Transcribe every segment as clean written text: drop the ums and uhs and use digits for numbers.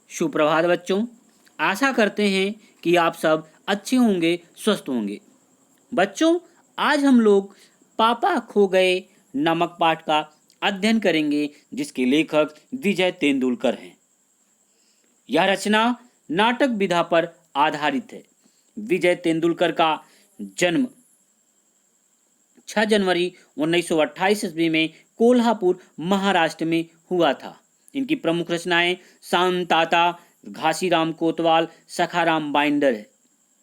सुप्रभात बच्चों, आशा करते हैं कि आप सब अच्छे होंगे, स्वस्थ होंगे। बच्चों, आज हम लोग पापा खो गए नामक पाठ का अध्ययन करेंगे, जिसके लेखक विजय तेंदुलकर हैं। यह रचना नाटक विधा पर आधारित है। विजय तेंदुलकर का जन्म 6 जनवरी 1928 ईस्वी में कोल्हापुर, महाराष्ट्र में हुआ था। इनकी प्रमुख रचनाएं शांताता, घासीराम कोतवाल, सखाराम बाइंडर है।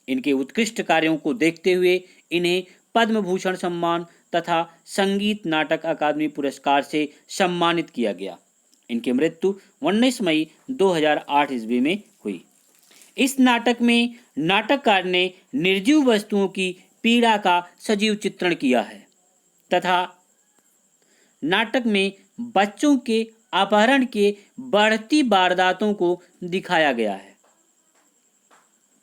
इनके उत्कृष्ट कार्यों को देखते हुए इन्हें पद्म भूषण सम्मान तथा संगीत नाटक अकादमी पुरस्कार से सम्मानित किया गया। इनकी मृत्यु 19 मई 2008 ईस्वी में हुई। इस नाटक में नाटककार ने निर्जीव वस्तुओं की पीड़ा का सजीव चित्रण किया है तथा नाटक में बच्चों के अपहरण के बढ़ती वारदातों को दिखाया गया है,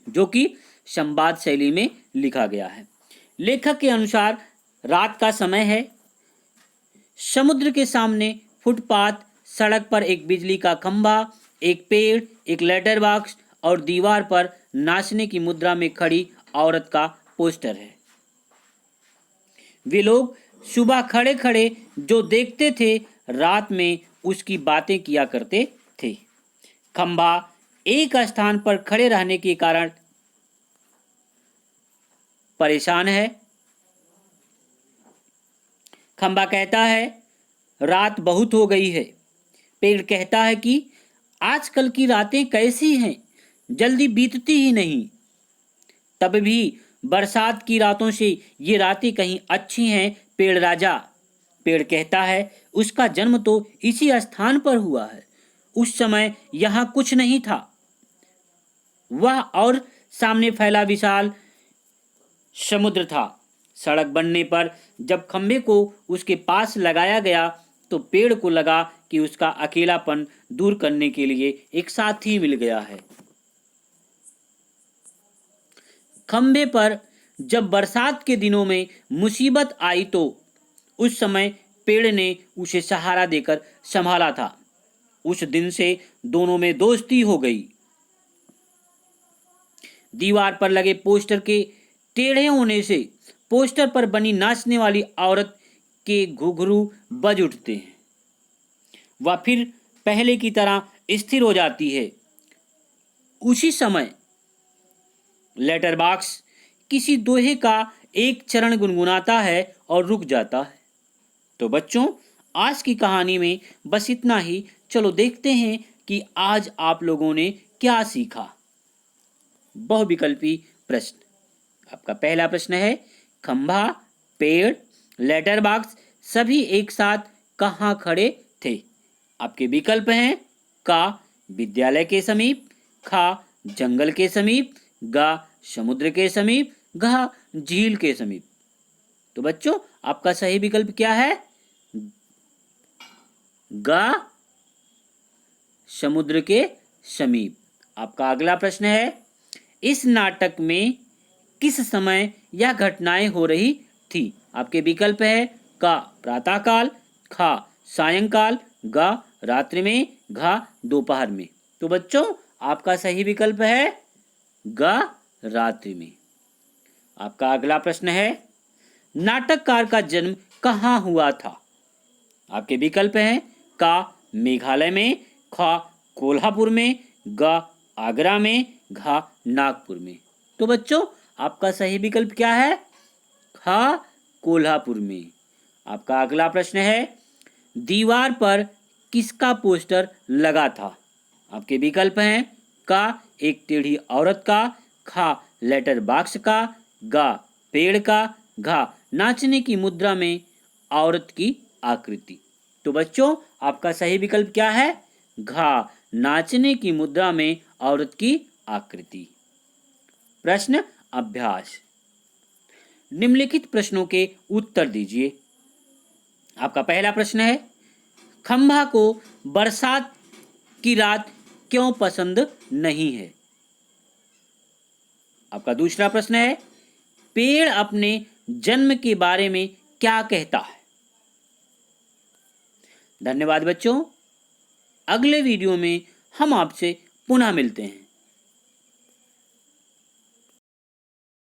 जो कि संवाद शैली में लिखा गया है। लेखक के अनुसार रात का समय है। समुद्र के सामने फुटपाथ, सड़क पर एक बिजली का खंभा, एक पेड़, एक लेटर बॉक्स और दीवार पर नाचने की मुद्रा में खड़ी औरत का पोस्टर है। वे लोग सुबह खड़े खड़े जो देखते थे, रात में उसकी बातें किया करते थे। खंभा एक स्थान पर खड़े रहने के कारण परेशान है। खंभा कहता है रात बहुत हो गई है। पेड़ कहता है कि आजकल की रातें कैसी हैं, जल्दी बीतती ही नहीं। तब भी बरसात की रातों से ये रातें कहीं अच्छी हैं पेड़ राजा। पेड़ कहता है उसका जन्म तो इसी स्थान पर हुआ है। उस समय यहाँ कुछ नहीं था। वह और सामने फैला विशाल समुद्र था। सड़क बनने पर जब खंभे को उसके पास लगाया गया तो पेड़ को लगा कि उसका अकेलापन दूर करने के लिए एक साथी मिल गया है। खंभे पर जब बरसात के दिनों में मुसीबत आई तो उस समय पेड़ ने उसे सहारा देकर संभाला था। उस दिन से दोनों में दोस्ती हो गई। दीवार पर लगे पोस्टर के टेढ़े होने से पोस्टर पर बनी नाचने वाली औरत के घुघरू बज उठते हैं। वह फिर पहले की तरह स्थिर हो जाती है। उसी समय लेटर बॉक्स किसी दोहे का एक चरण गुनगुनाता है और रुक जाता है। तो बच्चों, आज की कहानी में बस इतना ही। चलो देखते हैं कि आज आप लोगों ने क्या सीखा। बहुविकल्पी प्रश्न। आपका पहला प्रश्न है, खंभा, पेड़, लेटर बॉक्स सभी एक साथ कहाँ खड़े थे? आपके विकल्प हैं का विद्यालय के समीप, खा जंगल के समीप, गा समुद्र के समीप, घा झील के समीप। तो बच्चों, आपका सही विकल्प क्या है? गा समुद्र के समीप। आपका अगला प्रश्न है, इस नाटक में किस समय यह घटनाएं हो रही थी? आपके विकल्प है का प्रातःकाल, खा सायंकाल, गा रात्रि में, घा दोपहर में। तो बच्चों, आपका सही विकल्प है गा रात्रि में। आपका अगला प्रश्न है, नाटककार का जन्म कहाँ हुआ था? आपके विकल्प हैं का मेघालय में, खा कोल्हापुर में, गा आगरा में, घा नागपुर में। तो बच्चों, आपका सही विकल्प क्या है? खा कोल्हापुर में। आपका अगला प्रश्न है, दीवार पर किसका पोस्टर लगा था? आपके विकल्प हैं का एक टेढ़ी औरत का, खा लेटर बॉक्स का, गा पेड़ का, घा नाचने की मुद्रा में औरत की आकृति। तो बच्चों, आपका सही विकल्प क्या है? घा नाचने की मुद्रा में औरत की आकृति। प्रश्न अभ्यास। निम्नलिखित प्रश्नों के उत्तर दीजिए। आपका पहला प्रश्न है, खंभा को बरसात की रात क्यों पसंद नहीं है? आपका दूसरा प्रश्न है, पेड़ अपने जन्म के बारे में क्या कहता है? धन्यवाद बच्चों। अगले वीडियो में हम आपसे पुनः मिलते हैं।